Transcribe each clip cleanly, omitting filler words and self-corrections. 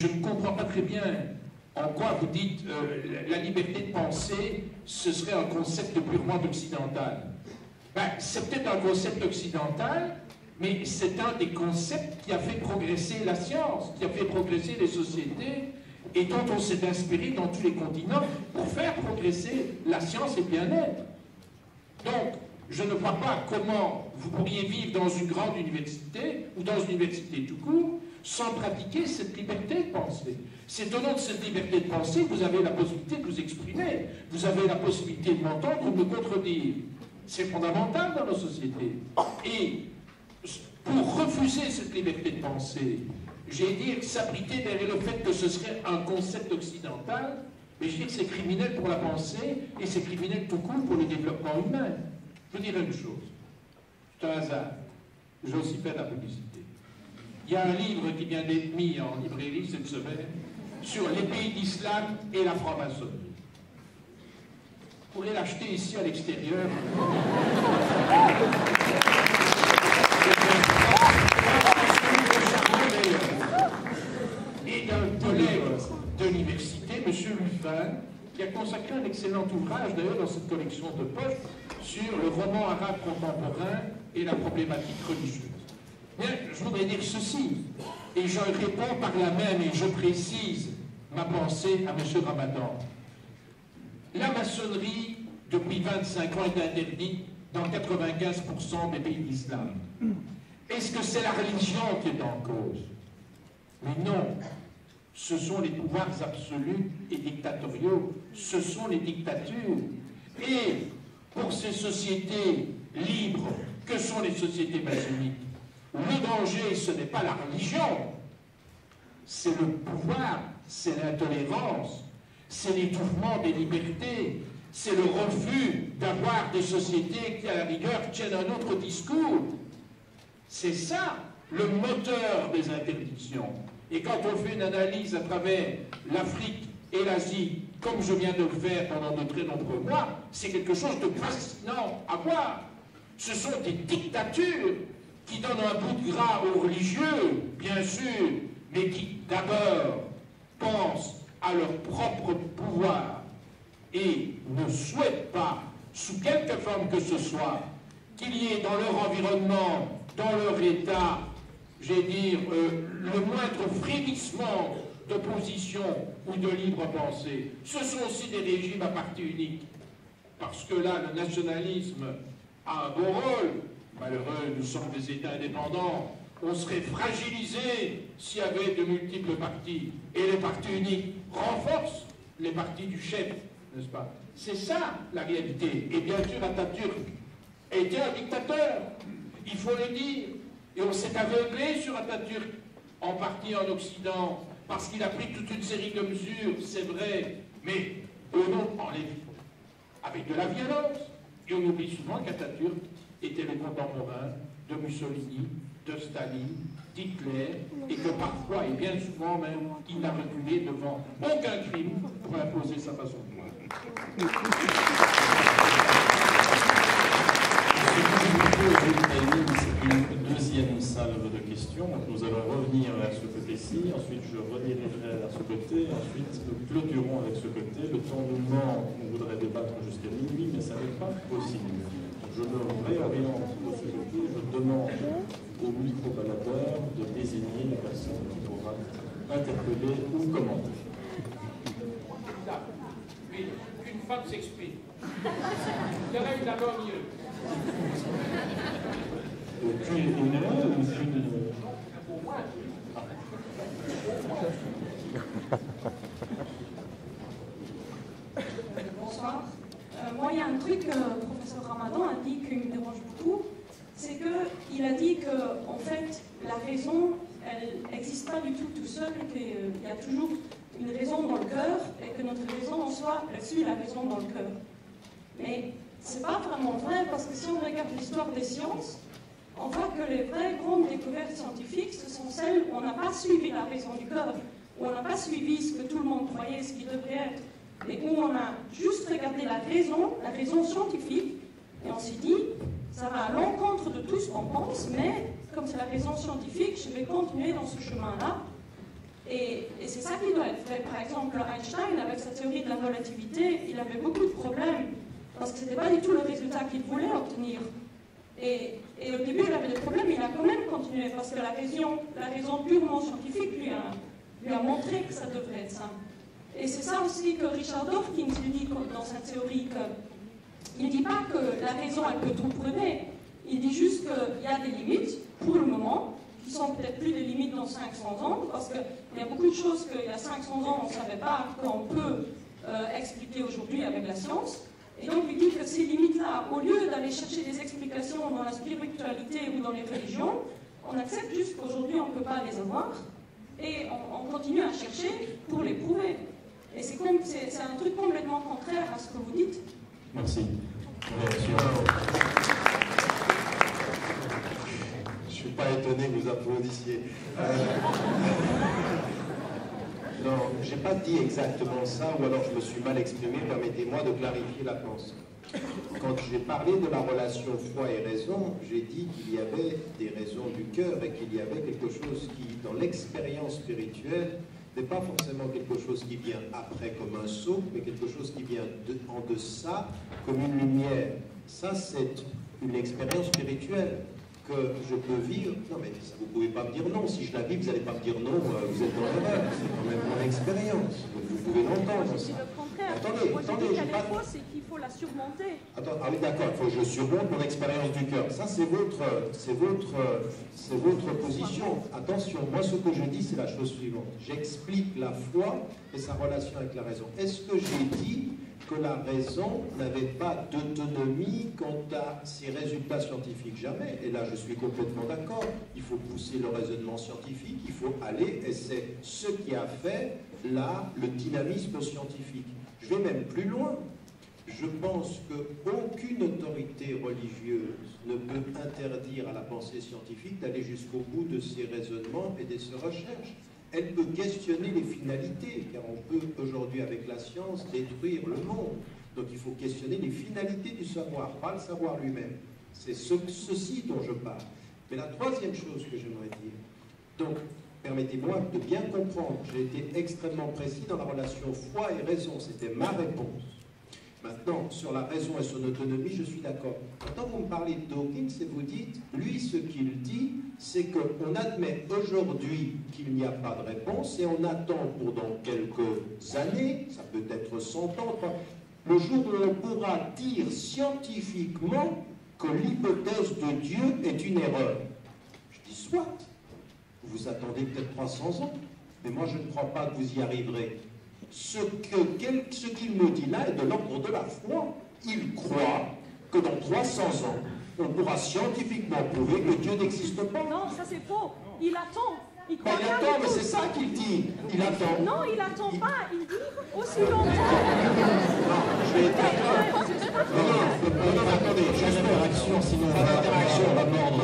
Je ne comprends pas très bien en quoi vous dites la liberté de penser, ce serait un concept purement occidental. Ben, c'est peut-être un concept occidental, mais c'est un des concepts qui a fait progresser la science, qui a fait progresser les sociétés, et dont on s'est inspiré dans tous les continents pour faire progresser la science et le bien-être. Donc, je ne vois pas comment vous pourriez vivre dans une grande université, ou dans une université tout court, sans pratiquer cette liberté de penser. C'est au nom de cette liberté de penser que vous avez la possibilité de vous exprimer, vous avez la possibilité de m'entendre ou de me contredire. C'est fondamental dans nos sociétés. Et pour refuser cette liberté de penser, j'ai dit s'abriter derrière le fait que ce serait un concept occidental, mais je dis que c'est criminel pour la pensée et c'est criminel tout court pour le développement humain. Je vous dirais une chose, c'est un hasard, j'ai aussi fait de la publicité. Il y a un livre qui vient d'être mis en librairie cette semaine sur les pays d'islam et la franc-maçonnerie. Vous pourrez l'acheter ici à l'extérieur. Et d'un collègue de l'université, M. Lufin, qui a consacré un excellent ouvrage, d'ailleurs, dans cette collection de poche, sur le roman arabe contemporain et la problématique religieuse. Bien, je voudrais dire ceci, et je réponds par là même, et je précise ma pensée à M. Ramadan. La maçonnerie, depuis 25 ans, est interdite dans 95% des pays d'islam. Est-ce que c'est la religion qui est en cause? Mais non, ce sont les pouvoirs absolus et dictatoriaux, ce sont les dictatures. Et pour ces sociétés libres, que sont les sociétés maçonniques? Le danger, ce n'est pas la religion, c'est le pouvoir, c'est l'intolérance, c'est l'étouffement des libertés, c'est le refus d'avoir des sociétés qui, à la rigueur, tiennent un autre discours. C'est ça, le moteur des interdictions. Et quand on fait une analyse à travers l'Afrique et l'Asie, comme je viens de le faire pendant de très nombreux mois, c'est quelque chose de fascinant à voir. Ce sont des dictatures qui donnent un bout de gras aux religieux, bien sûr, mais qui d'abord pensent à leur propre pouvoir et ne souhaitent pas, sous quelque forme que ce soit, qu'il y ait dans leur environnement, dans leur état, j'ai dire, le moindre frémissement d'opposition ou de libre pensée. Ce sont aussi des régimes à parti unique, parce que là, le nationalisme a un beau rôle. Malheureux, nous sommes des États indépendants, on serait fragilisé s'il y avait de multiples partis. Et les partis uniques renforcent les partis du chef, n'est-ce pas? C'est ça la réalité. Et bien sûr, Atatürk était un dictateur, il faut le dire. Et on s'est aveuglé sur Atatürk, en partie en Occident, parce qu'il a pris toute une série de mesures, c'est vrai, mais au nom, avec de la violence. Et on oublie souvent qu'Atatürk était le contemporain de Mussolini, de Staline, d'Hitler, et que parfois, et bien souvent même, il n'a reculé devant aucun crime pour imposer sa façon de voir. C'est une deuxième salve de questions. Donc nous allons revenir vers ce côté-ci, ensuite je redirigerai vers ce côté, ensuite nous clôturons avec ce côté. Le temps nous manque, on voudrait débattre jusqu'à minuit, mais ça n'est pas possible. Je me réoriente de ce côté, je demande au micro-baladeur de désigner la personne qui pourra interpeller ou commenter. Oui, qu'une femme s'exprime. Il y aurait eu d'abord mieux. Une erreur ou une... Pour moi, Bonsoir. Moi, il y a un truc que le professeur Ramadan a dit qui me dérange beaucoup, c'est qu'il a dit que, en fait, la raison, elle n'existe pas du tout seul, qu'il y a toujours une raison dans le cœur, et que notre raison en soi, elle suit la raison dans le cœur. Mais c'est pas vraiment vrai, parce que si on regarde l'histoire des sciences, on voit que les vraies grandes découvertes scientifiques, ce sont celles où on n'a pas suivi la raison du cœur, où on n'a pas suivi ce que tout le monde croyait, ce qui devrait être, mais où on a juste regardé la raison scientifique, et on s'est dit, ça va à l'encontre de tout ce qu'on pense, mais comme c'est la raison scientifique, je vais continuer dans ce chemin-là. Et c'est ça qui doit être fait. Par exemple, Einstein, avec sa théorie de la relativité, il avait beaucoup de problèmes, parce que ce n'était pas du tout le résultat qu'il voulait obtenir. Et au début, il avait des problèmes, mais il a quand même continué, parce que la raison purement scientifique lui a montré que ça devrait être ça. Et c'est ça aussi que Richard Dawkins lui dit dans sa théorie, il ne dit pas que la raison, elle peut tout prouver, il dit juste qu'il y a des limites, pour le moment, qui sont peut-être plus des limites dans 500 ans, parce qu'il y a beaucoup de choses qu'il y a 500 ans, on ne savait pas qu'on peut expliquer aujourd'hui avec la science. Et donc, il dit que ces limites-là, au lieu d'aller chercher des explications dans la spiritualité ou dans les religions, on accepte juste qu'aujourd'hui, on ne peut pas les avoir, et on continue à chercher pour les prouver. Et c'est un truc complètement contraire à ce que vous dites. Merci. Je ne suis pas étonné que vous applaudissiez. Non, je n'ai pas dit exactement ça, ou alors je me suis mal exprimé, permettez-moi de clarifier la pensée. Quand j'ai parlé de la relation foi et raison, j'ai dit qu'il y avait des raisons du cœur et qu'il y avait quelque chose qui, dans l'expérience spirituelle, n'est pas forcément quelque chose qui vient après comme un saut, mais quelque chose qui vient en deçà comme une lumière. Ça, c'est une expérience spirituelle que je peux vivre. Non, mais ça, vous ne pouvez pas me dire non. Si je la vis, vous n'allez pas me dire non, vous êtes dans l'erreur. C'est quand même mon expérience. Vous pouvez l'entendre. C'est le contraire. Attendez, moi, attendez, je dis qu'elle est fausse et qu'il faut la surmonter. Attends, ah oui, d'accord, il faut que je surmonte mon expérience du cœur. Ça, c'est votre position. Attention, moi, ce que je dis, c'est la chose suivante. J'explique la foi et sa relation avec la raison. Est-ce que j'ai dit que la raison n'avait pas d'autonomie quant à ses résultats scientifiques? Jamais. Et là, je suis complètement d'accord. Il faut pousser le raisonnement scientifique, il faut aller, et c'est ce qui a fait, là, le dynamisme scientifique. Je vais même plus loin. Je pense qu'aucune autorité religieuse ne peut interdire à la pensée scientifique d'aller jusqu'au bout de ses raisonnements et de ses recherches. Elle peut questionner les finalités, car on peut aujourd'hui avec la science détruire le monde. Donc il faut questionner les finalités du savoir, pas le savoir lui-même. C'est ceci dont je parle. Mais la troisième chose que j'aimerais dire, donc permettez-moi de bien comprendre, j'ai été extrêmement précis dans la relation foi et raison, c'était ma réponse. Maintenant, sur la raison et son autonomie, je suis d'accord. Quand vous me parlez de Dawkins et vous dites, lui, ce qu'il dit, c'est qu'on admet aujourd'hui qu'il n'y a pas de réponse et on attend pour dans quelques années, ça peut être 100 ans, le jour où on pourra dire scientifiquement que l'hypothèse de Dieu est une erreur. Je dis soit, vous attendez peut-être 300 ans, mais moi je ne crois pas que vous y arriverez. Ce qu'il me dit là est de l'ordre de la foi. Il croit que dans 300 ans, on pourra scientifiquement prouver que Dieu n'existe pas. Non, ça c'est faux. Il attend. Il croit il attend, mais c'est ça qu'il dit. Il attend. Non, il attend pas. Il dit aussi longtemps. Non, je vais être d'accord. Non, attendez, juste l'interaction, sinon pas d'interaction.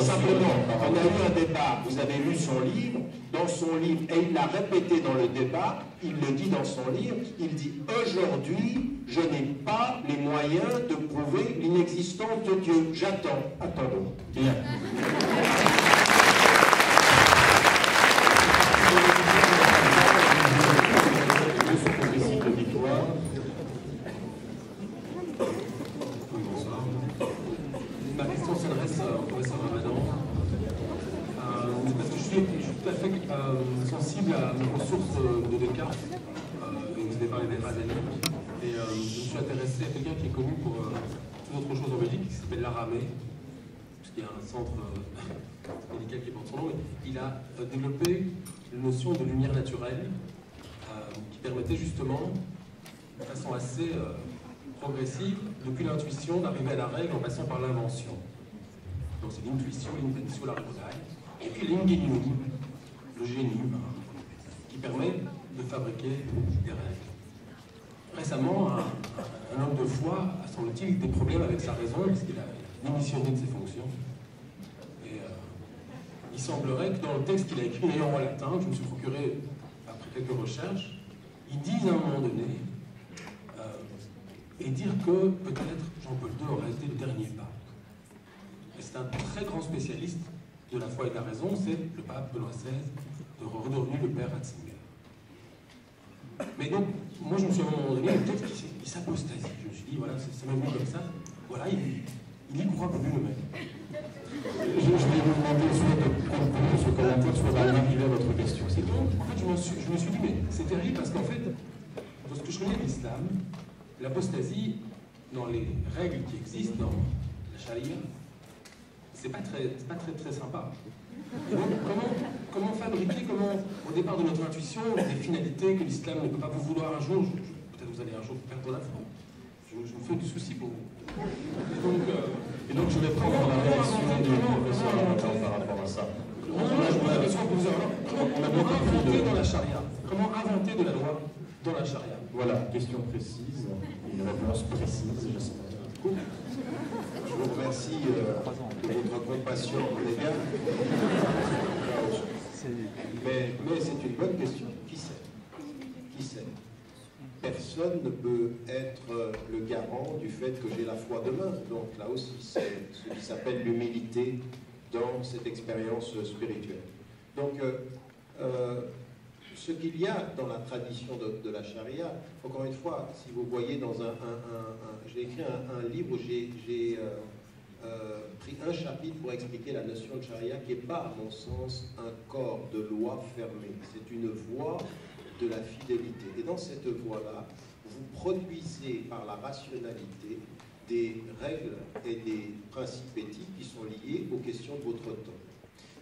Simplement, on a eu un débat. Vous avez lu son livre. Dans son livre, et il l'a répété dans le débat, il le dit dans son livre, il dit « Aujourd'hui, je n'ai pas les moyens de prouver l'inexistence de Dieu. J'attends. » Attendons. Bien. Ma question s'adresse au professeur Ramadan. Parce que je suis tout à fait sensible aux sources de Descartes. Et vous avez parlé des Razaliques. Et je me suis intéressé à quelqu'un qui est connu pour toute autre chose en Belgique, qui s'appelle Laramé, puisqu'il y a un centre médical qui porte son nom. Il a développé une notion de lumière naturelle qui permettait justement, de façon assez progressive, depuis l'intuition, d'arriver à la règle en passant par l'invention. Donc c'est l'intuition, l'intentio, la regodaille. Et puis l'ingenium, le génie, qui permet de fabriquer des règles. Récemment, un homme de foi a, semble-t-il, des problèmes avec sa raison, puisqu'il a démissionné de ses fonctions. Et il semblerait que dans le texte qu'il a écrit, d'ailleurs en latin, que je me suis procuré après quelques recherches, il dit à un moment donné, et dire que peut-être Jean-Paul II aurait été le dernier pape. Et c'est un très grand spécialiste de la foi et de la raison, c'est le pape Benoît XVI, devenu le père Ratzinger. Mais donc, moi je me suis à un moment donné, peut-être qu'il s'apostasie. Je me suis dit, voilà, ça m'a vu comme ça. Voilà, il y croit plus le mec. Je vais vous demander soit de conclure ce commentaire, soit d'en arriver à votre question. C'est donc, en fait, je me suis dit, mais c'est terrible parce qu'en fait, dans ce que je connais de l'islam, l'apostasie, dans les règles qui existent dans la charia, c'est pas très sympa. Et donc, comment fabriquer, au départ de notre intuition, des finalités que l'islam ne peut pas vous vouloir un jour, peut-être vous allez un jour perdre la foi. Je me fais du souci pour vous. Et donc je vais prendre la réaction du professeur par rapport à ça. Comment inventer dans la charia? Comment inventer de la loi dans la charia? Voilà, question précise, une réponse précise, j'espère. Je vous remercie de votre compassion, les gars. Mais c'est une bonne question. Qui sait? Qui sait? Personne ne peut être le garant du fait que j'ai la foi demain. Donc là aussi, c'est ce qui s'appelle l'humilité dans cette expérience spirituelle. Donc, ce qu'il y a dans la tradition de la charia, encore une fois, si vous voyez dans j'ai écrit un livre où j'ai pris un chapitre pour expliquer la notion de charia qui n'est pas, à mon sens, un corps de loi fermé. C'est une voie de la fidélité. Et dans cette voie-là, vous produisez par la rationalité des règles et des principes éthiques qui sont liés aux questions de votre temps.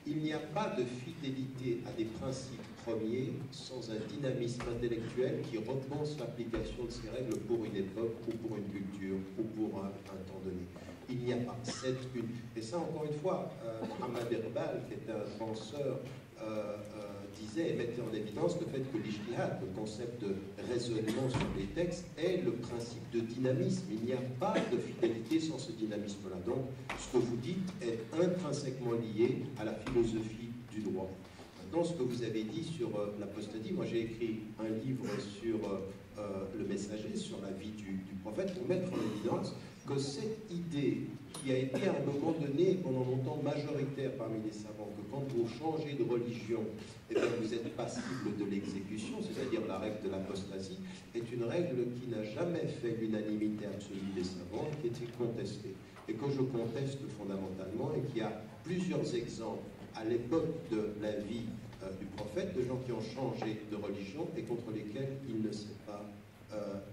Il n'y a pas de fidélité à des principes premiers sans un dynamisme intellectuel qui repense l'application de ces règles pour une époque ou pour une culture ou pour un temps donné. Il n'y a pas. C'est une... Et ça, encore une fois, Ahmad Iqbal, qui est un penseur, disait et mettait en évidence le fait que l'ijtihad, le concept de raisonnement sur les textes, est le principe de dynamisme. Il n'y a pas de fidélité sans ce dynamisme-là. Donc, ce que vous dites est intrinsèquement lié à la philosophie du droit. Maintenant, ce que vous avez dit sur l'apostasie, moi j'ai écrit un livre sur le messager, sur la vie du prophète, pour mettre en évidence que cette idée qui a été à un moment donné, pendant longtemps, majoritaire parmi les savants, que quand vous changez de religion, eh bien, vous êtes passible de l'exécution, c'est-à-dire la règle de l'apostasie, est une règle qui n'a jamais fait l'unanimité absolue des savants, qui était contestée, et que je conteste fondamentalement, et qui a plusieurs exemples à l'époque de la vie du prophète, de gens qui ont changé de religion et contre lesquels il ne s'est pas,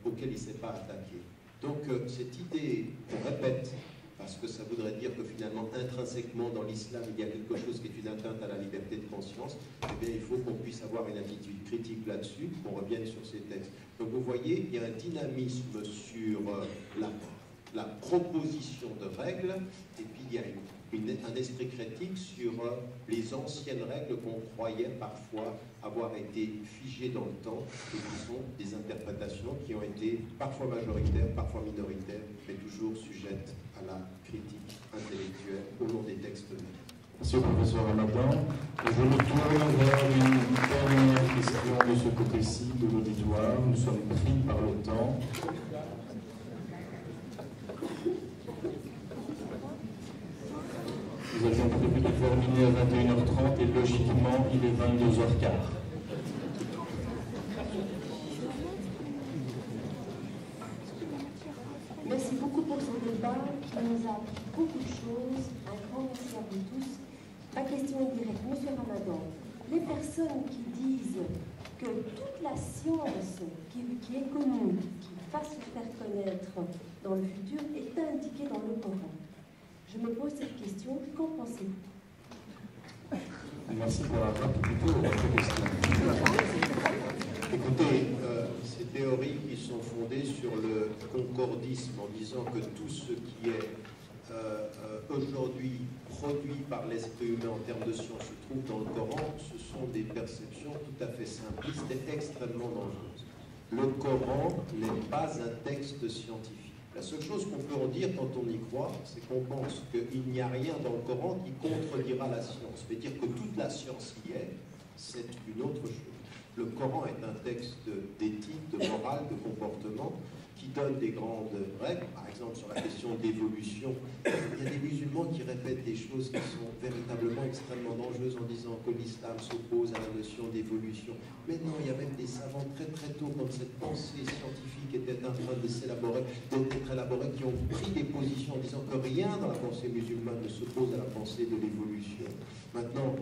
auxquels il ne s'est pas attaqué. Donc cette idée qu'on répète, parce que ça voudrait dire que finalement intrinsèquement dans l'islam il y a quelque chose qui est une atteinte à la liberté de conscience, eh bien il faut qu'on puisse avoir une attitude critique là-dessus, qu'on revienne sur ces textes. Donc vous voyez, il y a un dynamisme sur la proposition de règles, et puis il y a un esprit critique sur les anciennes règles qu'on croyait parfois avoir été figées dans le temps et qui sont des interprétations qui ont été parfois majoritaires, parfois minoritaires, mais toujours sujettes à la critique intellectuelle au long des textes mêmes. Monsieur le professeur Ramadan, je me tourne vers une dernière question de ce côté-ci de l'auditoire. Nous sommes pris par le temps. Nous avions prévu de terminer à 21h30 et logiquement, il est 22h15. Merci beaucoup pour ce débat qui nous a appris beaucoup de choses. Un grand merci à vous tous. Ma question est directe. Monsieur Ramadan, les personnes qui disent que toute la science qui est connue, qui va se faire connaître dans le futur, est indiquée dans le Coran. Je me pose cette question, qu'en pensez-vous? Merci pour la rapidité de votre question. Écoutez, ces théories qui sont fondées sur le concordisme en disant que tout ce qui est aujourd'hui produit par l'esprit humain en termes de science se trouve dans le Coran, ce sont des perceptions tout à fait simplistes et extrêmement dangereuses. Le Coran n'est pas un texte scientifique. La seule chose qu'on peut en dire quand on y croit, c'est qu'on pense qu'il n'y a rien dans le Coran qui contredira la science. C'est-à-dire que toute la science y est, c'est une autre chose. Le Coran est un texte d'éthique, de morale, de comportement, qui donne des grandes règles. Par exemple, sur la question d'évolution, il y a des musulmans qui répètent des choses qui sont véritablement extrêmement dangereuse en disant que l'islam s'oppose à la notion d'évolution. Mais non, il y a même des savants très très tôt, comme cette pensée scientifique était en train d'être élaborée, qui ont pris des positions en disant que rien dans la pensée musulmane ne s'oppose à la pensée de l'évolution. Maintenant,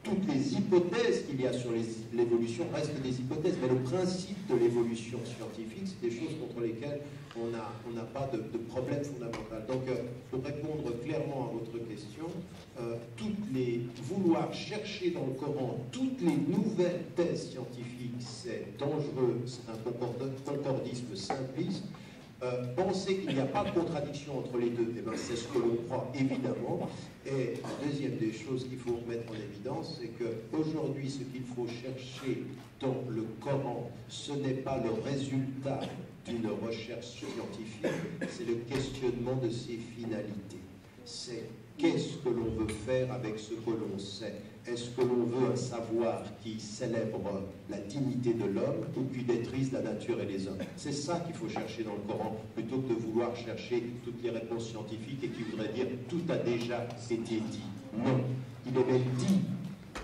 toutes les hypothèses qu'il y a sur l'évolution restent des hypothèses, mais le principe de l'évolution scientifique, c'est des choses contre lesquelles on n'a pas de problème fondamental. Donc, pour répondre clairement à votre question, vouloir chercher dans le Coran toutes les nouvelles thèses scientifiques, c'est dangereux, c'est un concordisme simpliste. Penser qu'il n'y a pas de contradiction entre les deux, eh ben, c'est ce que l'on croit évidemment. Et la deuxième des choses qu'il faut mettre en évidence, c'est qu'aujourd'hui, ce qu'il faut chercher dans le Coran, ce n'est pas le résultat d'une recherche scientifique, c'est le questionnement de ses finalités. C'est qu'est-ce que l'on veut faire avec ce que l'on sait? Est-ce que l'on veut un savoir qui célèbre la dignité de l'homme ou qui détruise la nature et les hommes? C'est ça qu'il faut chercher dans le Coran, plutôt que de vouloir chercher toutes les réponses scientifiques et qui voudraient dire tout a déjà été dit. Non, il est même dit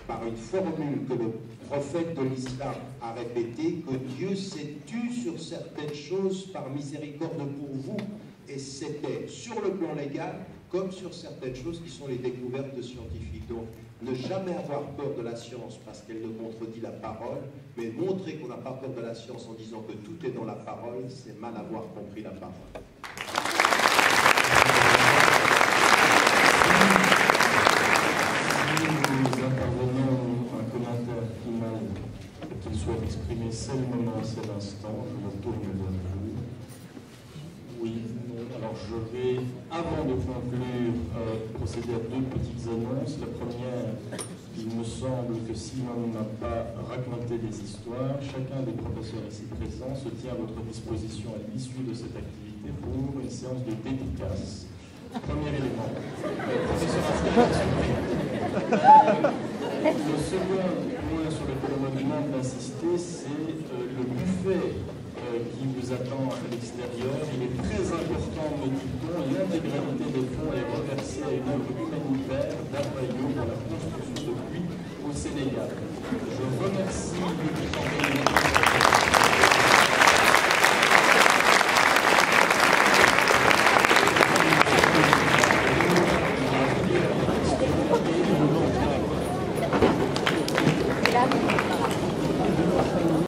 par une formule que le prophète de l'islam a répétée, que Dieu s'est tu sur certaines choses par miséricorde pour vous, et c'était sur le plan légal comme sur certaines choses qui sont les découvertes scientifiques. Donc, ne jamais avoir peur de la science parce qu'elle ne contredit la parole, mais montrer qu'on n'a pas peur de la science en disant que tout est dans la parole, c'est mal avoir compris la parole. Si nous intervenons un commentaire final, qu'il soit exprimé, c'est le moment, c'est l'instant, je me tourne vers vous. Oui, non. Alors je vais, avant de conclure, procéder à deux petites annonces. La première, il me semble que si l'on n'a pas raconté des histoires, chacun des professeurs ici présents se tient à votre disposition à l'issue de cette activité pour une séance de dédicace. Premier élément. Professeur le second point sur lequel on me demande d'insister, c'est le buffet qui vous attend à l'extérieur. Il est très important, me dit-on, l'intégralité des fonds est reversée à une œuvre humanitaire d'Arbaïo dans la construction de puits au Sénégal. Je remercie